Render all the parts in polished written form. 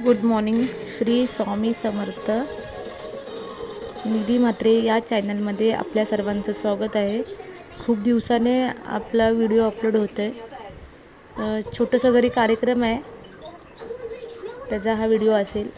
Good morning. Shri Swami Samarth. Nidhi Mhatre या चॅनलमध्ये आपल्या सर्वांचं स्वागत आहे. खूप दिवसाने आपला व्हिडिओ अपलोड होतो आहे. छोटंसं घरी कार्यक्रम आहे, त्याचा हा व्हिडिओ असेल.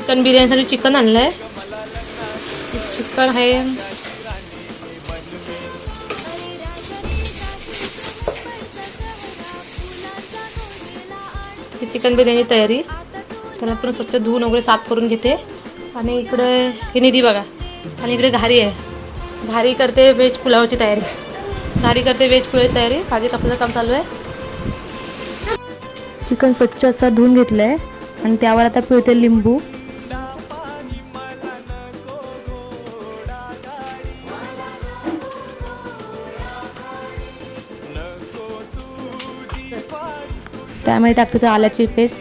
चिकन बिर्याणीसाठी चिकन आणलंय. चिकन आहे. चिकन बिर्याणी तयारी. त्याला पण स्वच्छ धुवून वगैरे साफ करून घेते. आणि इकडे हे निधी बघा. आणि इकडे घारी आहे. घारी करते व्हेज पुलावची तयारी. भाजी कापण्याचं काम चालू आहे. चिकन स्वच्छ असं धुवून घेतलं आहे आणि त्यावर आता पिळते लिंबू. त्यामध्ये टाकते आल्याची पेस्ट.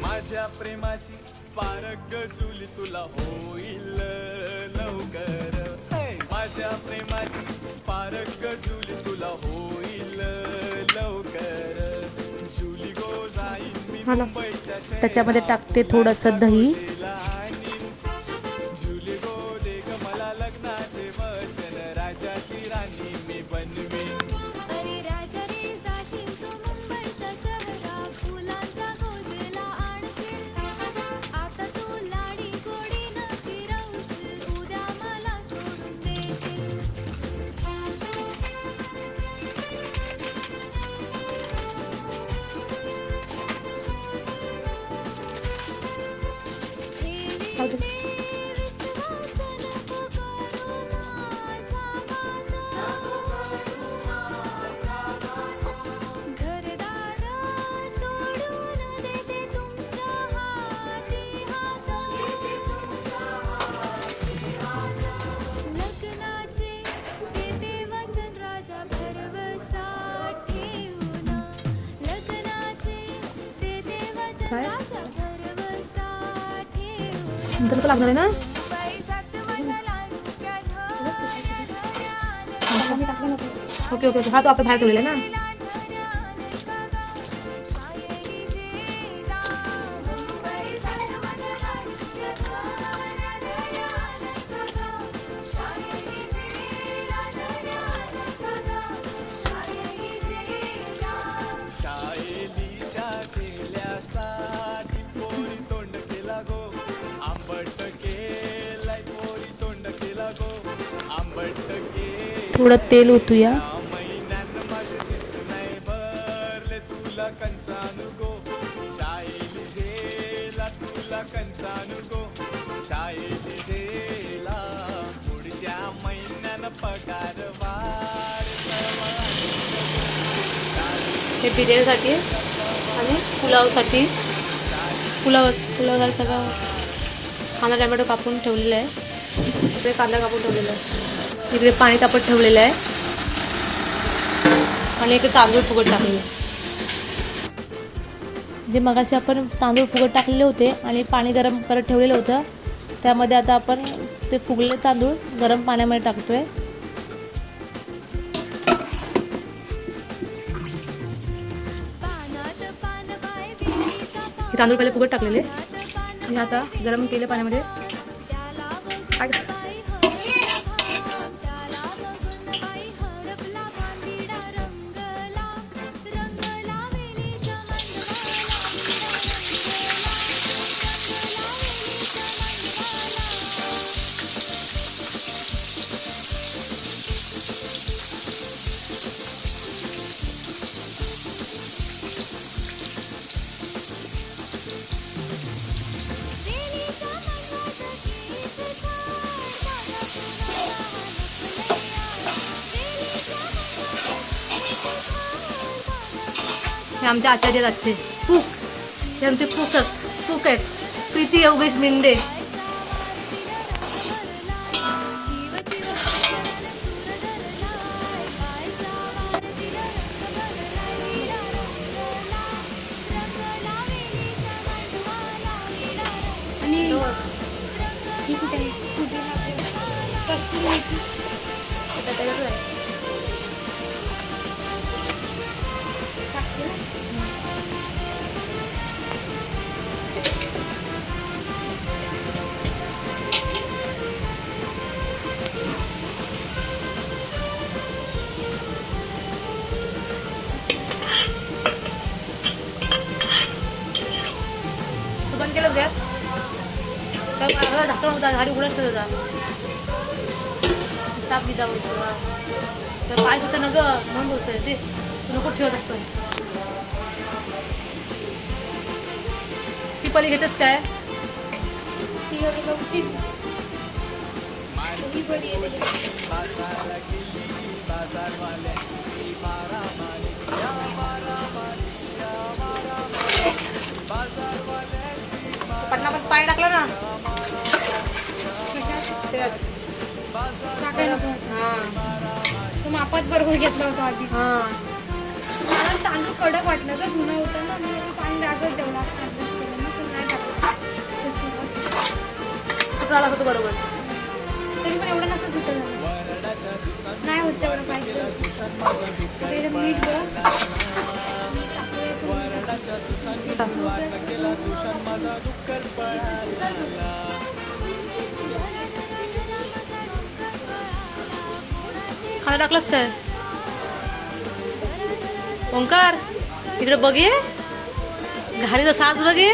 माझ्या प्रेमाची पारग जुली तुला होईल लवकर. माझ्या प्रेमाची पारग जुली तुला होईल लवकर. जुली गो जाईल मी मुंबईच्या. त्याच्यामध्ये टाकते थोडंसं दही. जुली गो दे ग मला लग्नाचे वचन. राजाची राणी मी बनवीन. अरे राजा रे जाशील तू मुंबईच्या शहरात. फुलांचा गोजला आणशील. आता तू लाडी गोडीनं फिरवशील. उद्या मला सोडून देशील. विश्वास नको करू माझा घरदार सोडून देते तुमच्या हाती हात. लग्नाचे देते वचन राजा भरवसा ठेवून. लग्नाचे देते वचन राजा भरवसा ठेवून. नंतर लागणार आहे ना. पैसात माझ्या लाडक्या ओके ओके ओके. हा तो आपण बाहेर ठेवलेला ना. शाळेलीच्या ठेल्यासाठी पोरी तोंड केला गो. आंबट केलाय पोरी तोंड केला गो. आंबट केला थोडं तेल ओतूया. महिन्यान माझे दिस नाही भरले तुला कंचानु गो. शाळेली झेला तुला कंचानु गो. शाळेली झेला पुढच्या महिन्यान पगार वाढ. हे बिर्याणीसाठी आणि पुलावसाठी. पुलावसाठी सगळं कांदा टमॅटो कापून ठेवलेला आहे. इकडे कांदा कापून ठेवलेला आहे. इकडे पाणी तापत ठेवलेलं आहे. आणि इकडे तांदूळ फुगत टाकलेले. जे मगाशी आपण तांदूळ फुगत टाकलेले होते आणि पाणी गरम करत ठेवलेलं होतं, त्यामध्ये आता आपण ते फुगलेले तांदूळ गरम पाण्यामध्ये टाकतोय. हे तांदूळ पहिले फुगत टाकलेले आणि आता गरम केले पाण्यामध्ये हे आमच्या आचार्य आजचे फूक. हे आमचे फूक आहेत. प्रीती योगेश मिंडे. ही कुठे आहे? पुदिना आहे. कस्तुरी मेथी. आता त्याच्यातच आहे. टाकते ना. तू बंद केलं गॅस तर मला झाकण होता घाली उघडच होता साप दिदा होतो तर पाय सुद्धा न ग म्हणून होतं ते तू नको ठेवत असतो ती पली घेतेस काय ही वगैरे गवती. ही बरी आहे त्याच्यात. बाजारला गेली बाजारवाल्यांची मारामारी या मारामारी या मारामारी बाजारवाल्यांची पटनापट पाय टाकलं ना कशात? त्यात टाकायला नको. हां तो मापात बरोबर घेतला होता आधी. हां मला तांदूळ कडक वाटलं तर जुना होता ना मी पाणी लागत तेवढा adjust केलं ना तर नाही टाकलं. सुटला होतो बरोबर तरी पण एवढं नसतं सुटं झालं. नाही होत तेवढं पाहिजे. त्याच्यात मीठ बघ. खाली टाकलंस काय ओंकार इकडे बघ ये घालीचा साज बघ ये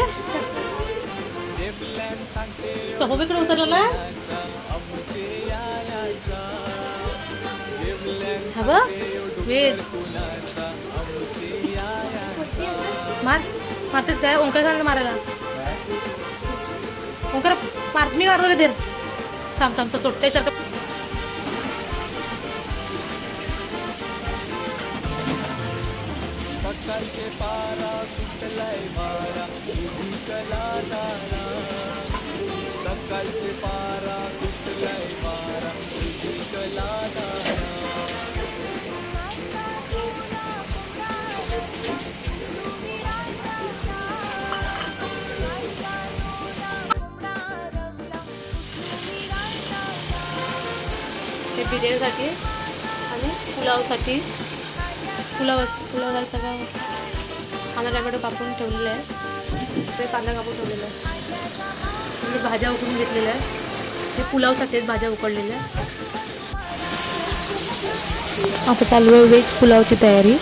इकडे उतरलं ना हा बघ वेद मार मारतेस काय ओंकार सांग मारायला ओंकार मार मी मारलो का थांब थांब सोडते सारखं सकाळचे पारा सुटलाय वारा कला तारा सकाळचे पारा सुटलाय वारा कला तारा हे बिर्याणीसाठी आणि पुलावसाठी पुलाव घाल सगळं कांदा टमॅटो कापून ठेवलेलं आहे ते कांदा कापून ठेवलेला आहे म्हणजे भाज्या उकडून घेतलेल्या आहे हे पुलावसाठी भाज्या उकडलेल्या आता चालू आहे व्हेज पुलावची तयारी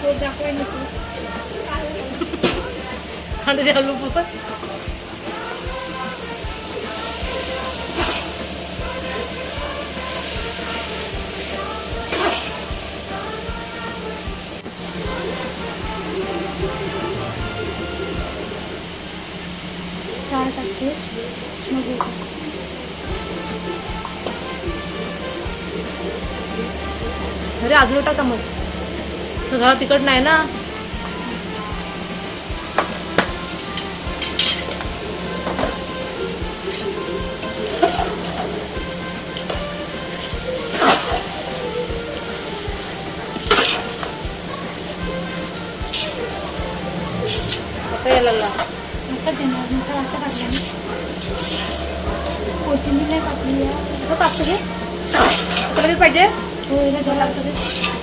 तो दाखवाय नको. कांद्याचे हलू पण चार टाकते मग होतं. अरे अजून टाका मग घरात तिकट नाही ना आता यायला लागला आता देणार नंतर आता टाकल्या कोथिंबीर नाही टाकली आहे. टाकतो ते आता लगेच पाहिजे हो याला द्यावं लागतं ते.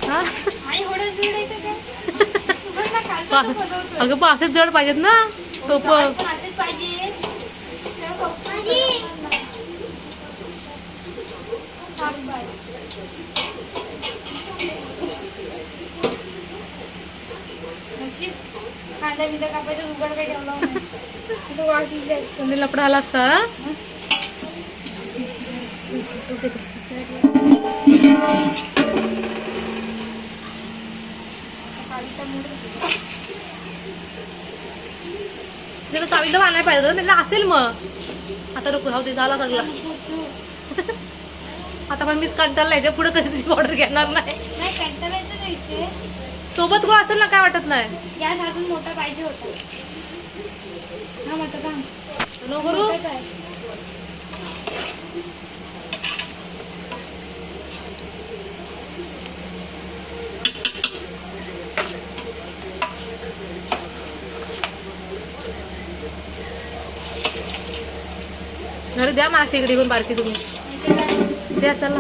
हा आई एवढं जड आहे का काय? बघ ना, कालचं तो बनवतोय. अगं पण असेच जड पाहिजेत ना तो पण असेच पाहिजे. थांब बाय. कांदा बिंदा कापायचं उघड काही ठेवला नाही तो वाटली आहे. कोणी लपडा आला असता हा? तिला चावीला आणायला पाहिजे होतं, त्याला असेल मग. आता नको राहू दे, झाला सगळा. आता पण मीच कंटाळला आहे, पुढे कधीच ऑर्डर घेणार नाही. नाही कंटाळायचं नाही विषय. सोबत कोण असेल ना काय वाटत नाही. गॅस अजून मोठा पाहिजे होता. हा म्हणतो थांब. नो करू. मोठाच आहे. घरी द्या मासे इकडे घेऊन बारकी तुम्ही द्या. चला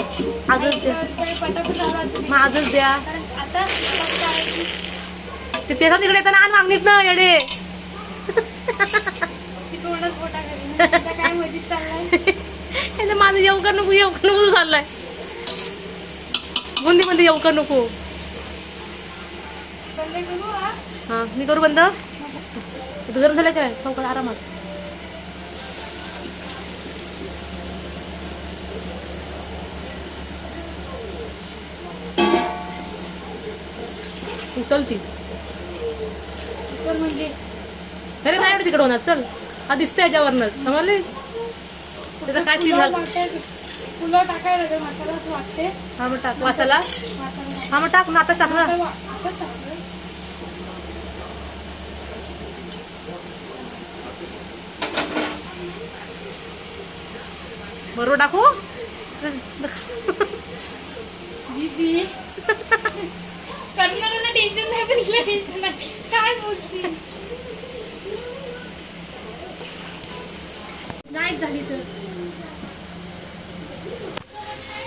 आजच द्या, पटापट झाला असेल. मग आजच द्या. कारण आता फक्त आहे की ते पेसा तिकडे येताना आण मागणीत ना येडे. ती तोंडात पोटा घाली. आता काय मधीच चाललाय. माझं येऊ का नको चाललाय. बुंदी मध्ये येऊ का नको. बंद करू हा. हा मी करू बंद. तू गरम झालं काय चौकात आरामात. उचल ती. तर म्हणजे अरे नाही एवढं तिकडे होणार. चल हा दिसतंय याच्यावरनच समजलीस. त्याचा काय सीन झाला. फुलं टाकायला लागेल मसाला असं वाटते. हा मग टाक मसाला. मसाला हा मग टाक ना, आता टाक ना. आताच टाकलं. बरोबर टाकू. दीदी करणाऱ्यांना टेन्शन नाही पण हिला टेन्शन नाही. काय बोलशील. नाही झाली तर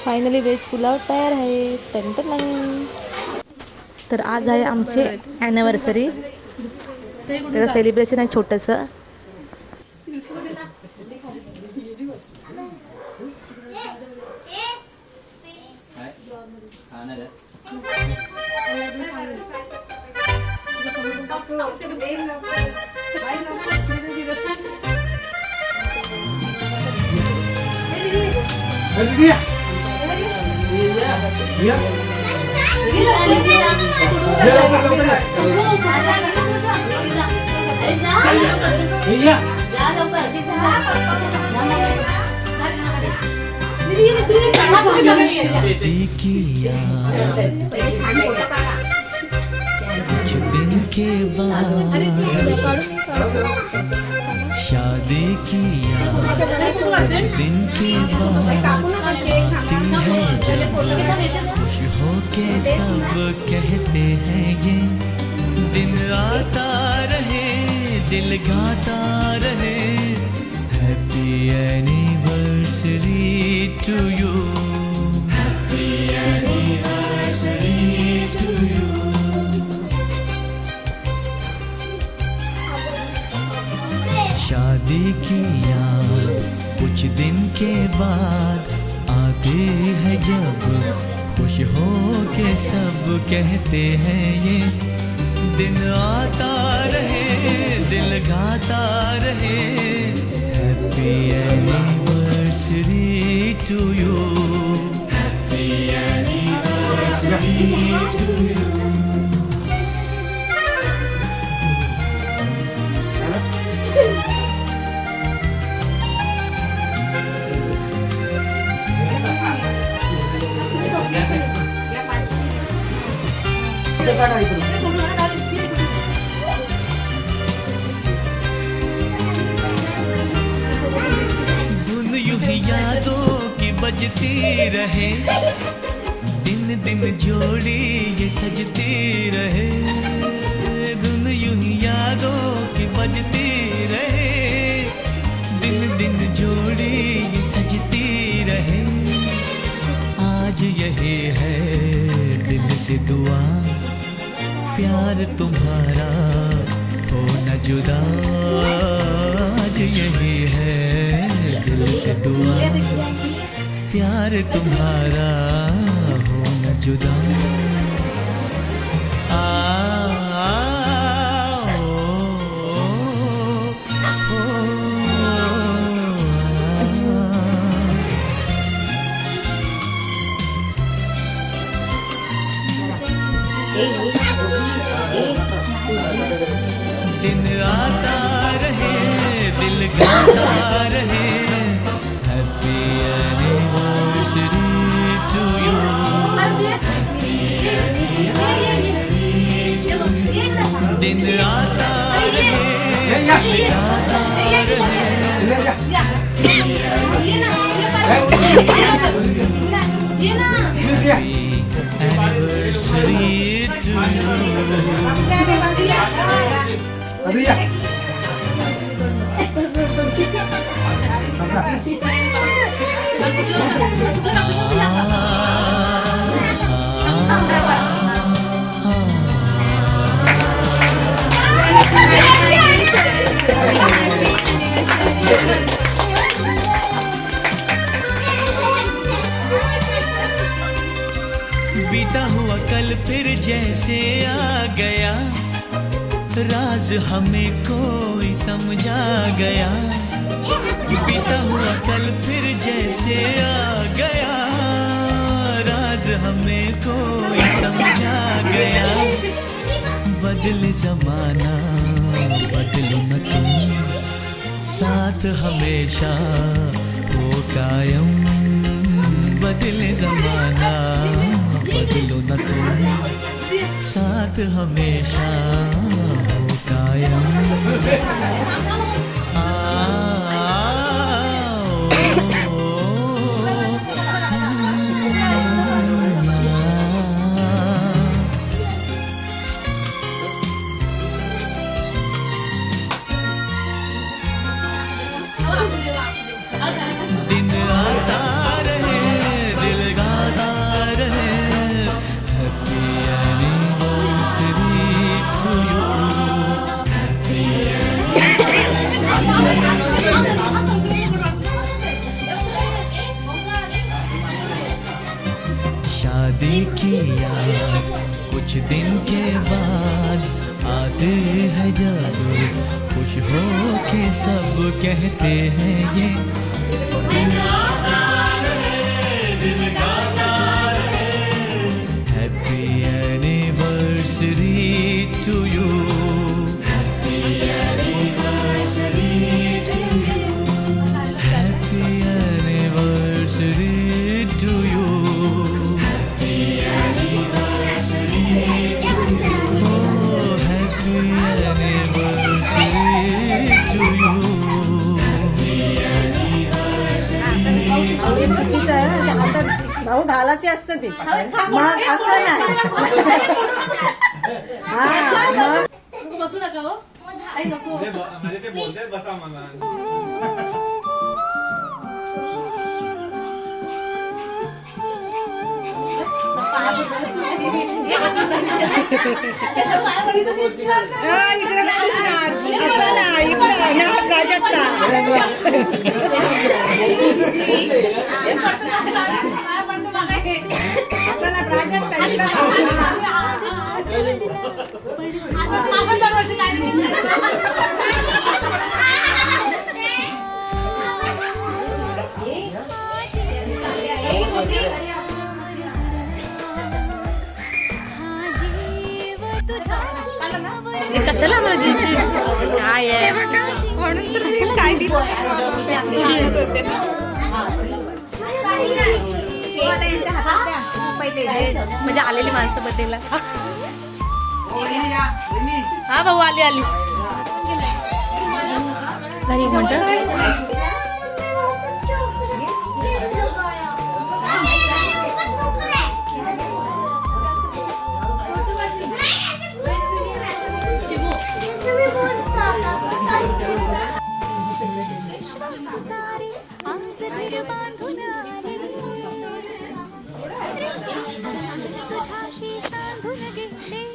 फायनली व्हेज पुलाव तयार आहे. टन. तर आज आहे आमचे ॲनिव्हर्सरी. त्याचं सेलिब्रेशन आहे छोटंसं. कुछ दिन के बाद शादी की याद, कुछ दिन के बाद आती है जब खुश हो के सब कहते हैं ये दिन आता रहे दिल गाता रहे happy anniversary to you, happy anniversary to you. शादी की याद कुछ दिन के बाद आती है जब खुश हो के सब कहते हैं ये दिन आता रहे दिल गाता रहे happy anniversary to you, happy anniversary to you. धुन यूं ही यादों की बजती रहे दिन दिन जोड़ी ये सजती रहे, धुन यूं ही यादों की बजती रहे दिन दिन जोड़ी ये सजती रहे। आज यही है दिल से दुआ प्यार तुम्हारा हो न जुदा, आज यही है दिल से दुआ प्यार तुम्हारा हो न जुदा। आ, आ, ओ, दिन आता रहे दिल गाता रहे हैप्पी एनिवर्सरी टू यू दिन आता रहे दिल गाता रहे एनिवर्सरी टू यू बीता हुआ कल फिर जैसे आ गया राज हमें कोई समझा गया बीता हुआ कल फिर जैसे आ गया राज हमें कोई समझा गया बदले जमाना बदलो न तुम साथ हमेशा हो कायम बदले जमाना बदलो न तुम साथ हमेशा हो कायम दिन आता रहे दिल गाता रहे हैप्पी एनिवर्सरी टू यू शादी की याद कुछ दिन के बाद आते हैं जब खुश हो के सब कहते हैं ये happy anniversary to you happy anniversary to you happy anniversary to you happy anniversary to you happy anniversary to you भाऊ भालाची असते ती मग असं नाही बसू नका हो आई नको माझे ते बोलते बसा मला इकडे असं नाही इकडे प्राजक्ता असं ना प्राजक्ता कशाला आम्हाला जिंकली काय आहे म्हणून तर काय दिलं म्हणजे आलेली माणसं बड्डेला हा भाऊ आली आली घरी म्हणत तुझ्याशी सांधून गेले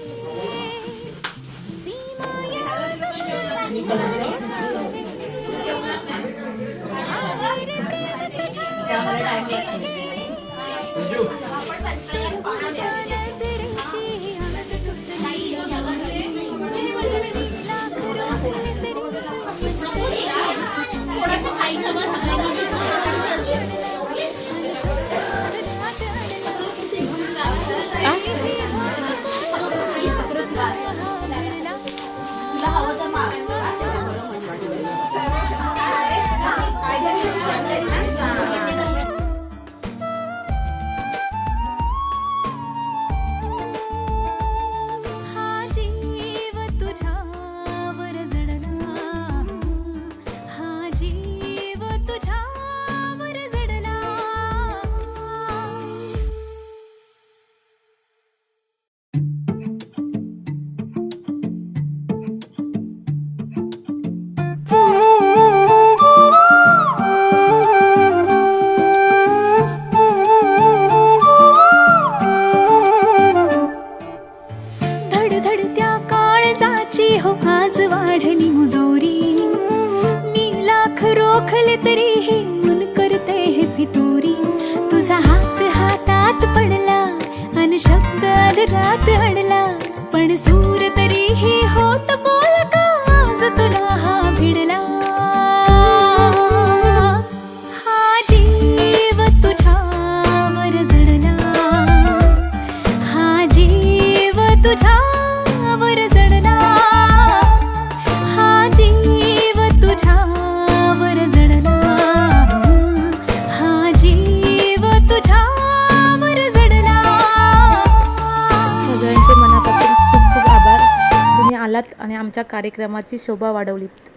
चाल रात अडला पण सूर तरीही होत बोलका आज तुला हा भिडला हा जीव तुझ्यावर जडला हा जीव तुझ्यावर जडला हा जीव तुझ्यावर जडला हा जीव तुझ्यावर जडला सगळ्यांचे मनापासून खूप खूप आभार. तुम्ही आलात आणि आमच्या कार्यक्रमाची शोभा वाढवलीत.